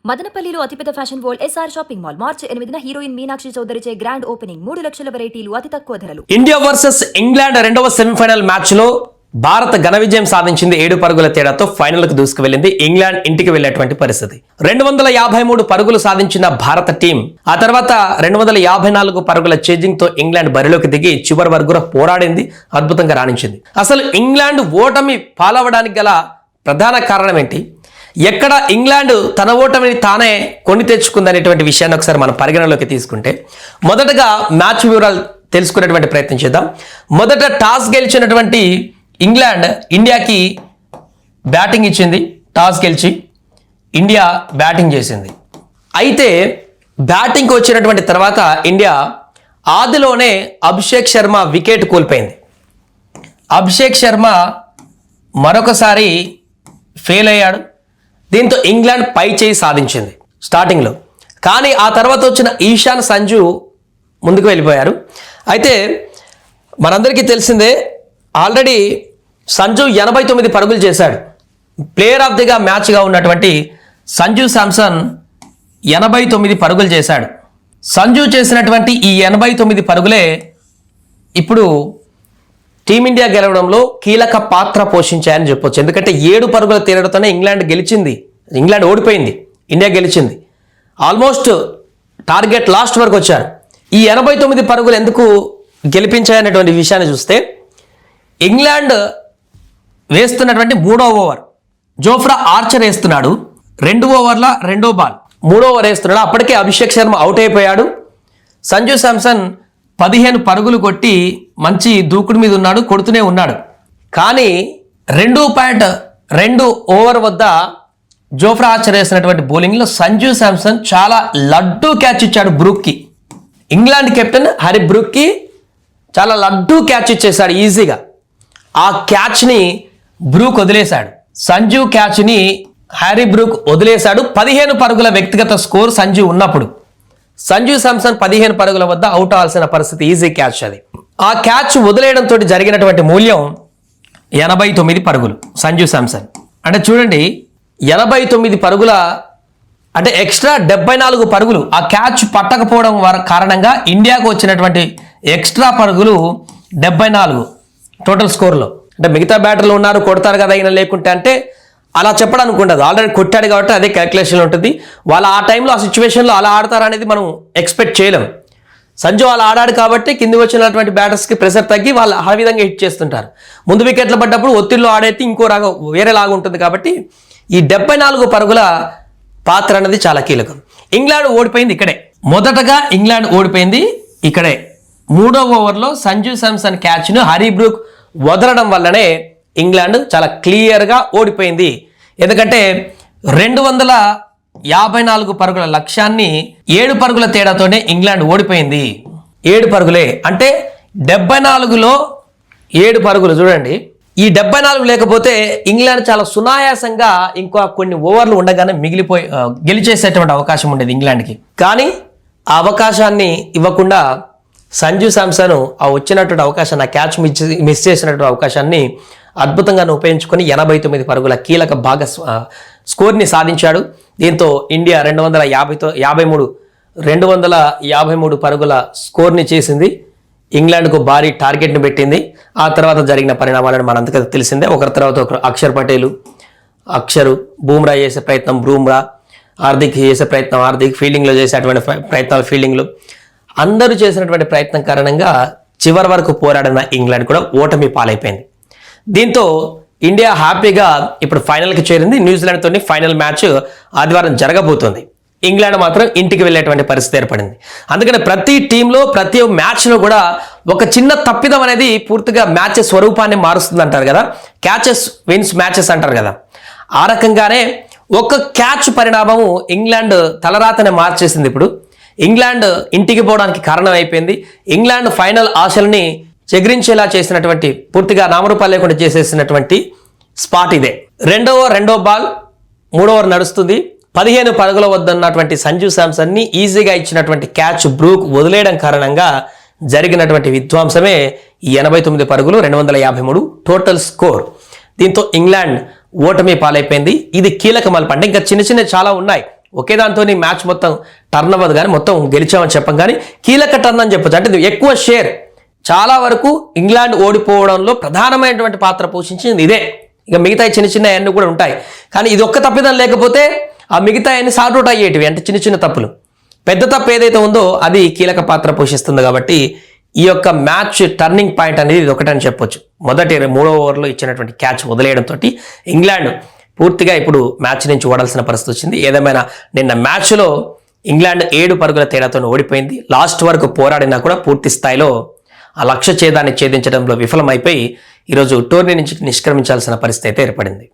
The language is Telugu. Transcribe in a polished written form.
మదనపల్లిలో అతిపెద్ద fashion world SR shopping mall మార్చి 8న హీరోయిన్ మీనాక్షి చౌదరిచే గ్రాండ్ ఓపెనింగ్ 3 లక్షల వెరైటీలు అతి తక్కువ ధరలు. ఇండియా వర్సెస్ ఇంగ్లాండ్ రెండవ సెమీఫైనల్ మ్యాచ్ లో భారత్ ఘన విజయం సాధించింది. 7 పరుగుల తేడాతో ఫైనల్ కు దూసుకువెళ్లింది. ఇంగ్లాండ్ ఇంటికి వెళ్లేటువంటి పరిస్థితి. 253 పరుగులు సాధించిన భారత టీం ఆ తర్వాత 254 పరుగుల చేజింగ్ తో ఇంగ్లాండ్ బరిలోకి దిగి చివరి వరకు పోరాడింది. అద్భుతంగా రాణించింది. అసలు ఇంగ్లాండ్ ఓటమి పాలవడానికి గల ప్రధాన కారణం ఏంటి? ఎక్కడ ఇంగ్లాండ్ తన ఓటమిని తానే కొని తెచ్చుకుందనేటువంటి విషయాన్ని ఒకసారి మనం పరిగణలోకి తీసుకుంటే, మొదటగా మ్యాచ్ వివరాలు తెలుసుకునేటువంటి ప్రయత్నం చేద్దాం. మొదట టాస్ గెలిచినటువంటి ఇంగ్లాండ్ ఇండియాకి బ్యాటింగ్ ఇచ్చింది. టాస్ గెలిచి ఇండియా బ్యాటింగ్ చేసింది. అయితే బ్యాటింగ్కి వచ్చినటువంటి తర్వాత ఇండియా ఆదిలోనే అభిషేక్ శర్మ వికెట్ కోల్పోయింది. అభిషేక్ శర్మ మరొకసారి ఫెయిల్ అయ్యాడు. దీంతో ఇంగ్లాండ్ పై చేయి సాధించింది స్టార్టింగ్లో. కానీ ఆ తర్వాత వచ్చిన ఈశాన్ సంజు ముందుకు వెళ్ళిపోయారు. అయితే మనందరికీ తెలిసిందే, ఆల్రెడీ సంజు 89 పరుగులు చేశాడు. ప్లేయర్ ఆఫ్ దిగా మ్యాచ్గా ఉన్నటువంటి సంజు శాంసన్ 89 పరుగులు చేశాడు. సంజు చేసినటువంటి ఈ 89 పరుగులే ఇప్పుడు టీమిండియా గెలవడంలో కీలక పాత్ర పోషించాయని చెప్పొచ్చు. ఎందుకంటే 7 పరుగుల తేడాతోనే ఇంగ్లాండ్ గెలిచింది. ఇంగ్లాండ్ ఓడిపోయింది, ఇండియా గెలిచింది. ఆల్మోస్ట్ టార్గెట్ లాస్ట్ వరకు వచ్చారు. ఈ 89 పరుగులు ఎందుకు గెలిపించాయనేటువంటి విషయాన్ని చూస్తే, ఇంగ్లాండ్ వేస్తున్నటువంటి 3వ ఓవర్ జోఫ్రా ఆర్చర్ వేస్తున్నాడు. 2 ఓవర్ల 2వ బాల్ 3వ ఓవర్ వేస్తున్నాడు. అప్పటికే అభిషేక్ శర్మ అవుట్ అయిపోయాడు. సంజు శాంసన్ 15 పరుగులు కొట్టి మంచి దూకుడు మీద ఉన్నాడు, కొడుతూనే ఉన్నాడు. కానీ 2.2 ఓవర్ వద్ద జోఫ్రా ఆర్చర్ వేసినటువంటి బౌలింగ్లో సంజు శాంసన్ చాలా లడ్డూ క్యాచ్ ఇచ్చాడు బ్రూక్కి. ఇంగ్లాండ్ కెప్టెన్ హ్యారీ బ్రూక్కి చాలా లడ్డూ క్యాచ్ ఇచ్చేశాడు ఈజీగా. ఆ క్యాచ్ని బ్రూక్ వదిలేశాడు. సంజు క్యాచ్ని హ్యారీ బ్రూక్ వదిలేశాడు. 15 పరుగుల వ్యక్తిగత స్కోర్ సంజు ఉన్నప్పుడు సంజు శాంసన్ 15 పరుగుల వద్ద అవుట్ అవ్వాల్సిన పరిస్థితి. ఈజీ క్యాచ్ అది. ఆ క్యాచ్ వదిలేయడంతో జరిగినటువంటి మూల్యం 89 పరుగులు సంజు శాంసన్. అంటే చూడండి, 89 పరుగుల అంటే ఎక్స్ట్రా 74 పరుగులు ఆ క్యాచ్ పట్టకపోవడం కారణంగా ఇండియాకు వచ్చినటువంటి ఎక్స్ట్రా పరుగులు 74 టోటల్ స్కోర్లో. అంటే మిగతా బ్యాటర్లు ఉన్నారు, కొడతారు కదా అయినా లేకుంటే అంటే అలా చెప్పడానికి ఉండదు. ఆల్రెడీ కొట్టాడు కాబట్టి అదే క్యాల్కులేషన్ ఉంటుంది. వాళ్ళు ఆ టైంలో ఆ సిచ్యువేషన్లో అలా ఆడతారనేది మనం ఎక్స్పెక్ట్ చేయలేం. సంజు అలా ఆడాడు కాబట్టి కింది వచ్చినటువంటి బ్యాటర్స్కి ప్రెషర్ తగ్గి వాళ్ళు ఆ విధంగా హిట్ చేస్తుంటారు. ముందు వికెట్లు పడ్డప్పుడు ఒత్తిడిలో ఆడైతే ఇంకో రాగా వేరేలాగా ఉంటుంది. కాబట్టి ఈ 74 పరుగుల పాత్ర అనేది చాలా కీలకం. ఇంగ్లాండ్ ఓడిపోయింది ఇక్కడే. మొదటగా ఇంగ్లాండ్ ఓడిపోయింది ఇక్కడే. 3వ ఓవర్లో సంజు శాంసన్ క్యాచ్ను హ్యారీ బ్రూక్ వదలడం వల్లనే ఇంగ్లాండ్ చాలా క్లియర్గా ఓడిపోయింది. ఎందుకంటే 254 పరుగుల లక్ష్యాన్ని 7 పరుగుల తేడాతోనే ఇంగ్లాండ్ ఓడిపోయింది. 7 పరుగులే అంటే 74లో 7 పరుగులు. చూడండి, ఈ 74 లేకపోతే ఇంగ్లాండ్ చాలా సునాయాసంగా ఇంకో కొన్ని ఓవర్లు ఉండగానే గెలిచేసేటువంటి అవకాశం ఉండేది ఇంగ్లాండ్కి. కానీ ఆ అవకాశాన్ని ఇవ్వకుండా సంజు శాంసన్ ఆ వచ్చినటువంటి అవకాశాన్ని, ఆ క్యాచ్ మిస్ చేసినటువంటి అవకాశాన్ని అద్భుతంగా ఉపయోగించుకొని 89 పరుగుల కీలక స్కోర్ని సాధించాడు. దీంతో ఇండియా 253 పరుగుల స్కోర్ని చేసింది. ఇంగ్లాండ్కు భారీ టార్గెట్ని పెట్టింది. ఆ తర్వాత జరిగిన పరిణామాలను మనంతగా తెలిసిందే. ఒకరి తర్వాత ఒకరు అక్షర్ బూమ్రా చేసే ప్రయత్నం బూమ్రా, హార్దిక్ చేసే ప్రయత్నం హార్దిక్, ఫీల్డింగ్లో చేసేటువంటి ప్రయత్నాలు ఫీల్డింగ్లో, అందరూ చేసినటువంటి ప్రయత్నం కారణంగా చివరి వరకు పోరాడిన ఇంగ్లాండ్ కూడా ఓటమి పాలైపోయింది. దీంతో ఇండియా హ్యాపీగా ఇప్పుడు ఫైనల్కి చేరింది. న్యూజిలాండ్తో ఫైనల్ మ్యాచ్ ఆదివారం జరగబోతోంది. ఇంగ్లాండ్ మాత్రం ఇంటికి వెళ్ళేటువంటి పరిస్థితి ఏర్పడింది. అందుకని ప్రతి టీంలో ప్రతి మ్యాచ్లో కూడా ఒక చిన్న తప్పిదం అనేది పూర్తిగా మ్యాచ్ స్వరూపాన్ని మారుస్తుంది అంటారు కదా. క్యాచెస్ విన్స్ మ్యాచెస్ అంటారు కదా. ఆ రకంగానే ఒక క్యాచ్ పరిణామము ఇంగ్లాండ్ తలరాతనే మార్చేసింది. ఇప్పుడు ఇంగ్లాండ్ ఇంటికి పోవడానికి కారణం అయిపోయింది. ఇంగ్లాండ్ ఫైనల్ ఆశల్ని చెగిరించేలా చేసినటువంటి, పూర్తిగా నామరూపాలు లేకుండా చేసేసినటువంటి స్పాట్ ఇదే. 2వ బాల్ 3వ ఓవర్ నడుస్తుంది. 15 పరుగుల వద్ద ఉన్నటువంటి సంజు శాంసన్ని ఈజీగా ఇచ్చినటువంటి క్యాచ్ బ్రూక్ వదిలేయడం కారణంగా జరిగినటువంటి విధ్వంసమే ఈ 89 పరుగులు 253 టోటల్ స్కోర్. దీంతో ఇంగ్లాండ్ ఓటమి పాలైపోయింది. ఇది కీలక మలుపు. అంటే ఇంకా చిన్న చిన్న చాలా ఉన్నాయి. ఒకే దాంతో మ్యాచ్ మొత్తం టర్న్ అవ్వదు కానీ మొత్తం గెలిచామని చెప్పం కానీ కీలక టర్న్ అని చెప్పొచ్చు. అంటే ఇది ఎక్కువ షేర్, చాలా వరకు ఇంగ్లాండ్ ఓడిపోవడంలో ప్రధానమైనటువంటి పాత్ర పోషించింది ఇదే. ఇక మిగతా చిన్న చిన్న అన్నీ కూడా ఉంటాయి, కానీ ఇది ఒక్క తప్పిదం లేకపోతే ఆ మిగతా అన్ని సార్ట్అవుట్ అయ్యేటివి. అంటే చిన్న చిన్న తప్పులు, పెద్ద తప్పు ఏదైతే ఉందో అది కీలక పాత్ర పోషిస్తుంది. కాబట్టి ఈ యొక్క మ్యాచ్ టర్నింగ్ పాయింట్ అనేది ఇది ఒకటని చెప్పొచ్చు. మొదటి 3వ ఓవర్లో ఇచ్చినటువంటి క్యాచ్ వదిలేయడంతో ఇంగ్లాండ్ పూర్తిగా ఇప్పుడు మ్యాచ్ నుంచి ఓడాల్సిన పరిస్థితి వచ్చింది. ఏదేమైనా నిన్న మ్యాచ్లో ఇంగ్లాండ్ 7 పరుగుల తేడాతో ఓడిపోయింది. లాస్ట్ వరకు పోరాడినా కూడా పూర్తి స్థాయిలో ఆ లక్ష్య ఛేదాన్ని ఛేదించడంలో విఫలమైపోయి ఈరోజు టోర్నీ నుంచి నిష్క్రమించాల్సిన పరిస్థితి అయితే ఏర్పడింది.